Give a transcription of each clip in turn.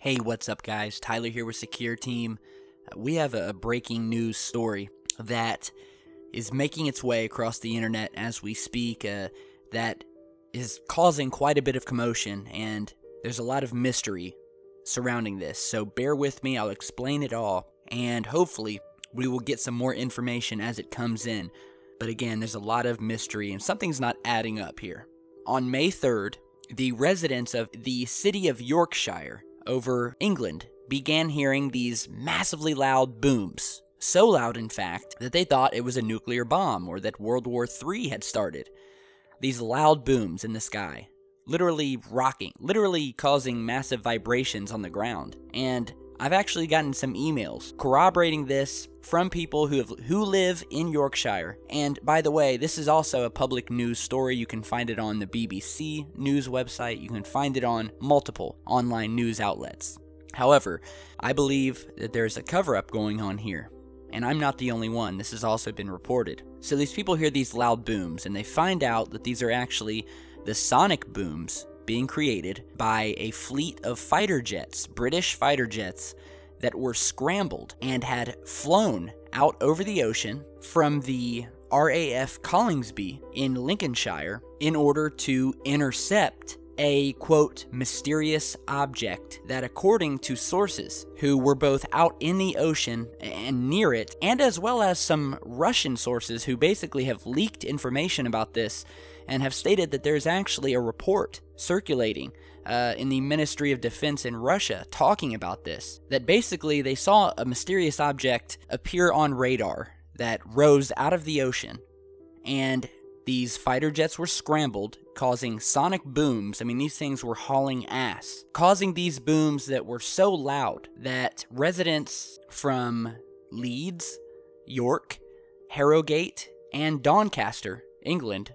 Hey, what's up guys? Tyler here with Secureteam. We have a breaking news story that is making its way across the internet as we speak, that is causing quite a bit of commotion, and there's a lot of mystery surrounding this. So bear with me, I'll explain it all, and hopefully we will get some more information as it comes in. But again, there's a lot of mystery and something's not adding up here. On May 3rd, the residents of the city of Yorkshire over England began hearing these massively loud booms. So loud, in fact, that they thought it was a nuclear bomb or that World War III had started. These loud booms in the sky, literally rocking, literally causing massive vibrations on the ground. And I've actually gotten some emails corroborating this from people who live in Yorkshire. And by the way, this is also a public news story. You can find it on the BBC news website. You can find it on multiple online news outlets. However, I believe that there's a cover-up going on here. And I'm not the only one. This has also been reported. So these people hear these loud booms, and they find out that these are actually the sonic booms being created by a fleet of fighter jets, British fighter jets, that were scrambled and had flown out over the ocean from the RAF Collingsby in Lincolnshire in order to intercept a, quote, mysterious object that, according to sources who were both out in the ocean and near it, and as well as some Russian sources who basically have leaked information about this and have stated that there's actually a report circulating in the Ministry of Defense in Russia talking about this, that basically they saw a mysterious object appear on radar that rose out of the ocean, and these fighter jets were scrambled, causing sonic booms. I mean, these things were hauling ass, causing these booms that were so loud that residents from Leeds, York, Harrogate, and Doncaster, England,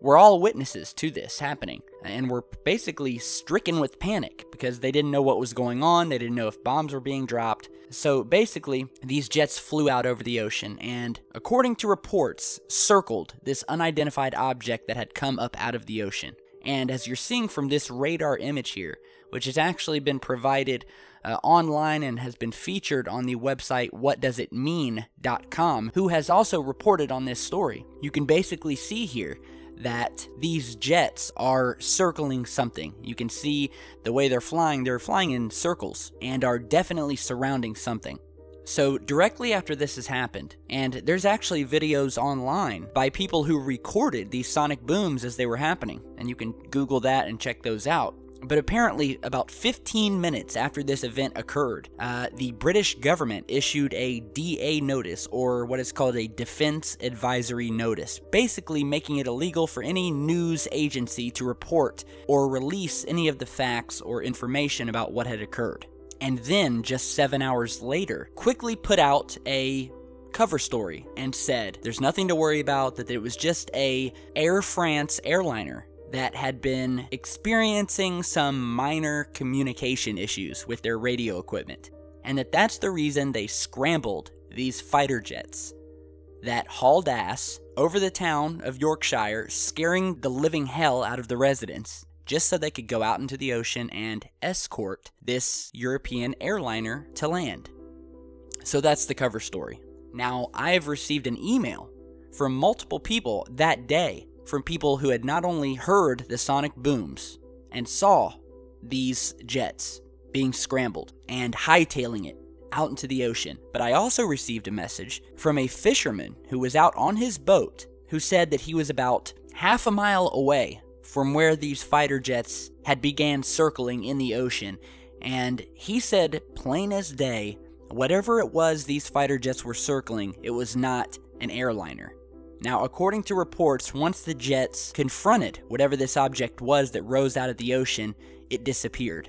were all witnesses to this happening, and were basically stricken with panic because they didn't know what was going on. They didn't know if bombs were being dropped. So basically, these jets flew out over the ocean and, according to reports, circled this unidentified object that had come up out of the ocean. And as you're seeing from this radar image here, which has actually been provided online and has been featured on the website whatdoesitmean.com, who has also reported on this story, you can basically see here that these jets are circling something. You can see the way they're flying in circles and are definitely surrounding something. So directly after this has happened, and there's actually videos online by people who recorded these sonic booms as they were happening, and you can Google that and check those out. But apparently, about 15 minutes after this event occurred, the British government issued a DA notice, or what is called a Defense Advisory Notice, basically making it illegal for any news agency to report or release any of the facts or information about what had occurred. And then, just 7 hours later, quickly put out a cover story and said there's nothing to worry about, that it was just a Air France airliner that had been experiencing some minor communication issues with their radio equipment, and that's the reason they scrambled these fighter jets that hauled ass over the town of Yorkshire, scaring the living hell out of the residents, just so they could go out into the ocean and escort this European airliner to land. So that's the cover story. Now, I've received an email from multiple people that day, from people who had not only heard the sonic booms and saw these jets being scrambled and hightailing it out into the ocean, but I also received a message from a fisherman who was out on his boat, who said that he was about half a mile away from where these fighter jets had began circling in the ocean, and he said plain as day, whatever it was these fighter jets were circling, it was not an airliner. Now, according to reports, once the jets confronted whatever this object was that rose out of the ocean, it disappeared.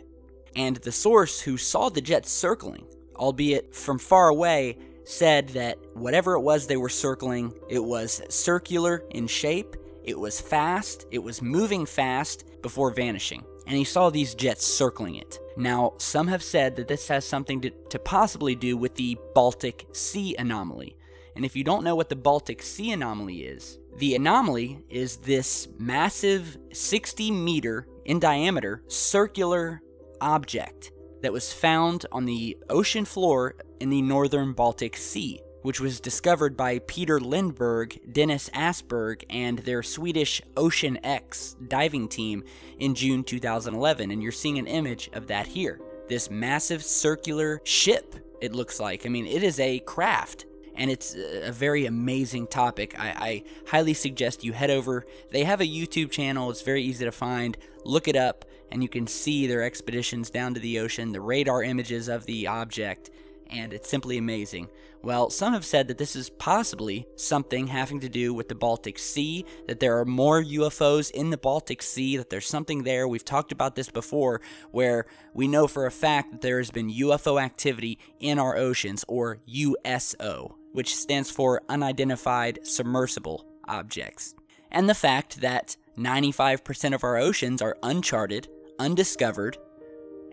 And the source who saw the jets circling, albeit from far away, said that whatever it was they were circling, it was circular in shape, it was fast, it was moving fast before vanishing. And he saw these jets circling it. Now, some have said that this has something to possibly do with the Baltic Sea anomaly. And if you don't know what the Baltic Sea anomaly is, the anomaly is this massive 60-meter in diameter circular object that was found on the ocean floor in the northern Baltic Sea, which was discovered by Peter Lindberg, Dennis Asperg, and their Swedish Ocean X diving team in June 2011. And you're seeing an image of that here. This massive circular ship, it looks like. I mean, it is a craft, and it's a very amazing topic. I highly suggest you head over. They have a YouTube channel. It's very easy to find. Look it up, and you can see their expeditions down to the ocean, the radar images of the object, and it's simply amazing. Well, some have said that this is possibly something having to do with the Baltic Sea, that there are more UFOs in the Baltic Sea, that there's something there. We've talked about this before, where we know for a fact that there has been UFO activity in our oceans, or USO, which stands for Unidentified Submersible Objects. And the fact that 95% of our oceans are uncharted, undiscovered,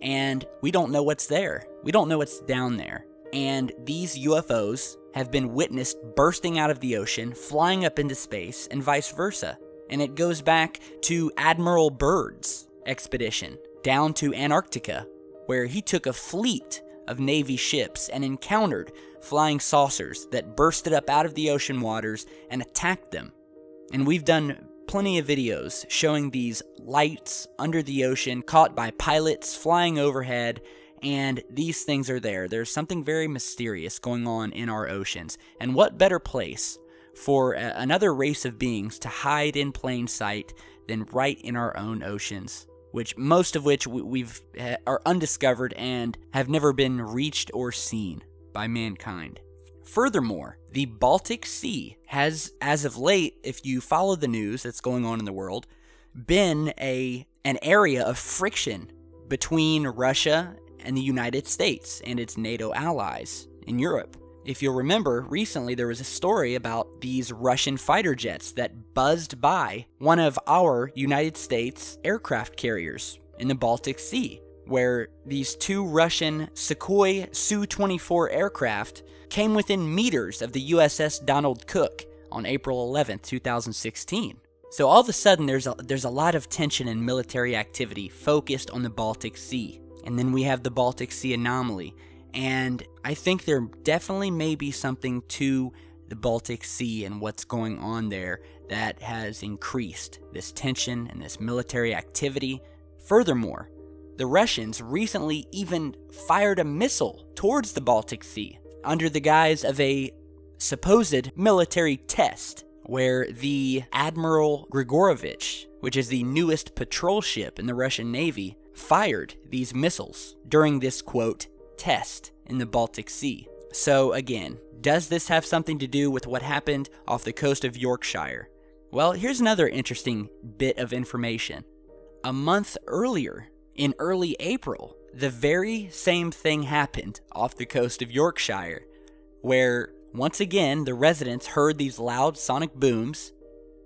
and we don't know what's there. We don't know what's down there. And these UFOs have been witnessed bursting out of the ocean, flying up into space, and vice versa. And it goes back to Admiral Byrd's expedition down to Antarctica, where he took a fleet of Navy ships and encountered flying saucers that bursted up out of the ocean waters and attacked them. And we've done plenty of videos showing these lights under the ocean caught by pilots flying overhead, and these things are there. There's something very mysterious going on in our oceans, and what better place for another race of beings to hide in plain sight than right in our own oceans, which most of which are undiscovered and have never been reached or seen by mankind. Furthermore, the Baltic Sea has, as of late, if you follow the news that's going on in the world, been an area of friction between Russia and the United States and its NATO allies in Europe. If you'll remember, recently there was a story about these Russian fighter jets that buzzed by one of our United States aircraft carriers in the Baltic Sea, where these two Russian Sukhoi Su-24 aircraft came within meters of the USS Donald Cook on April 11th, 2016. So all of a sudden, there's a lot of tension and military activity focused on the Baltic Sea. And then we have the Baltic Sea anomaly. And I think there definitely may be something to the Baltic Sea and what's going on there that has increased this tension and this military activity. Furthermore, the Russians recently even fired a missile towards the Baltic Sea under the guise of a supposed military test, where the Admiral Grigorovich, which is the newest patrol ship in the Russian Navy, fired these missiles during this, quote, test in the Baltic Sea. So again, does this have something to do with what happened off the coast of Yorkshire? Well, here's another interesting bit of information. A month earlier, in early April, the very same thing happened off the coast of Yorkshire, where once again the residents heard these loud sonic booms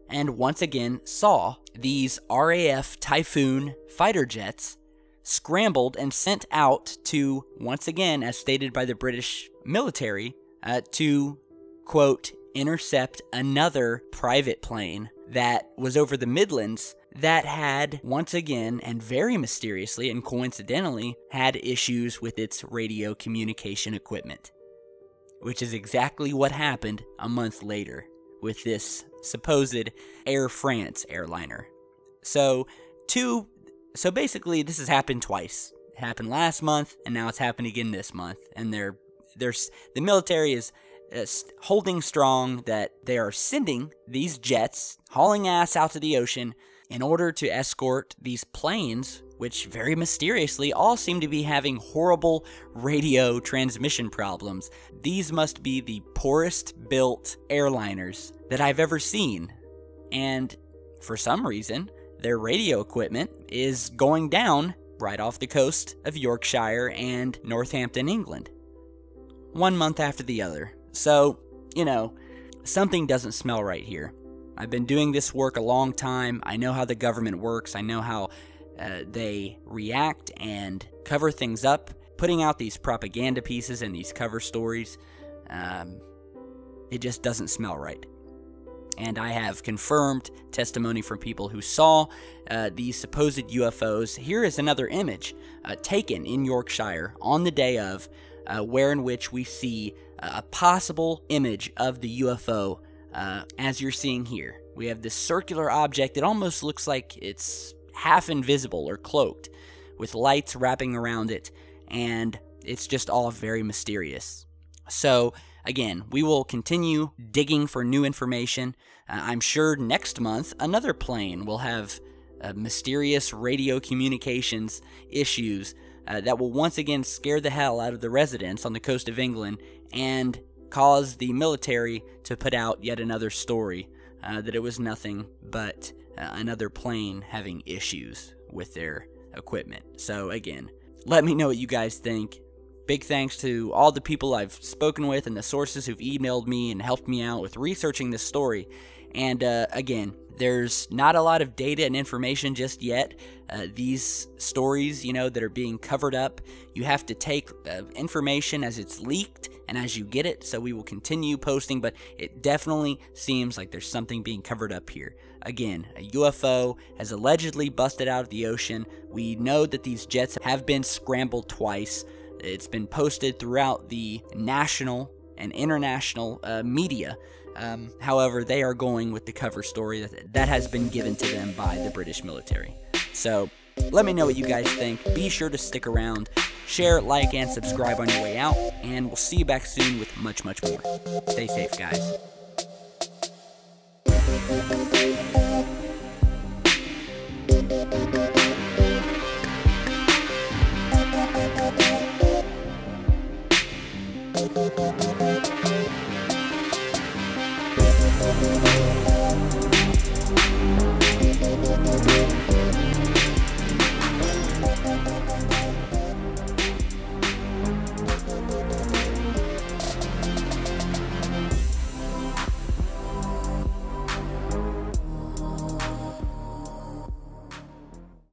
and once again saw these RAF Typhoon fighter jets scrambled and sent out to, once again, as stated by the British military, to, quote, intercept another private plane that was over the Midlands that had, once again, and very mysteriously and coincidentally, had issues with its radio communication equipment. Which is exactly what happened a month later with this supposed Air France airliner. So basically, this has happened twice. It happened last month, and now it's happened again this month. And the military is holding strong that they are sending these jets, hauling ass out to the ocean, in order to escort these planes, which very mysteriously all seem to be having horrible radio transmission problems. These must be the poorest built airliners that I've ever seen. And for some reason, their radio equipment is going down right off the coast of Yorkshire and Northampton, England. 1 month after the other. So, something doesn't smell right here. I've been doing this work a long time. I know how the government works. I know how they react and cover things up, putting out these propaganda pieces and these cover stories. It just doesn't smell right. and I have confirmed testimony from people who saw these supposed UFOs. Here is another image taken in Yorkshire on the day of, in which we see a possible image of the UFO, as you're seeing here. We have this circular object that almost looks like it's half invisible or cloaked, with lights wrapping around it, and it's just all very mysterious. So, again, we will continue digging for new information. I'm sure next month another plane will have mysterious radio communications issues that will once again scare the hell out of the residents on the coast of England and cause the military to put out yet another story that it was nothing but another plane having issues with their equipment. So again, let me know what you guys think. Big thanks to all the people I've spoken with and the sources who've emailed me and helped me out with researching this story. And again, there's not a lot of data and information just yet. These stories, that are being covered up, you have to take information as it's leaked and as you get it. So we will continue posting, but it definitely seems like there's something being covered up here. Again, a UFO has allegedly busted out of the ocean. We know that these jets have been scrambled twice. It's been posted throughout the national and international media. However, they are going with the cover story that has been given to them by the British military. So, let me know what you guys think. Be sure to stick around, share, like, and subscribe on your way out, and we'll see you back soon with much, much more. Stay safe, guys.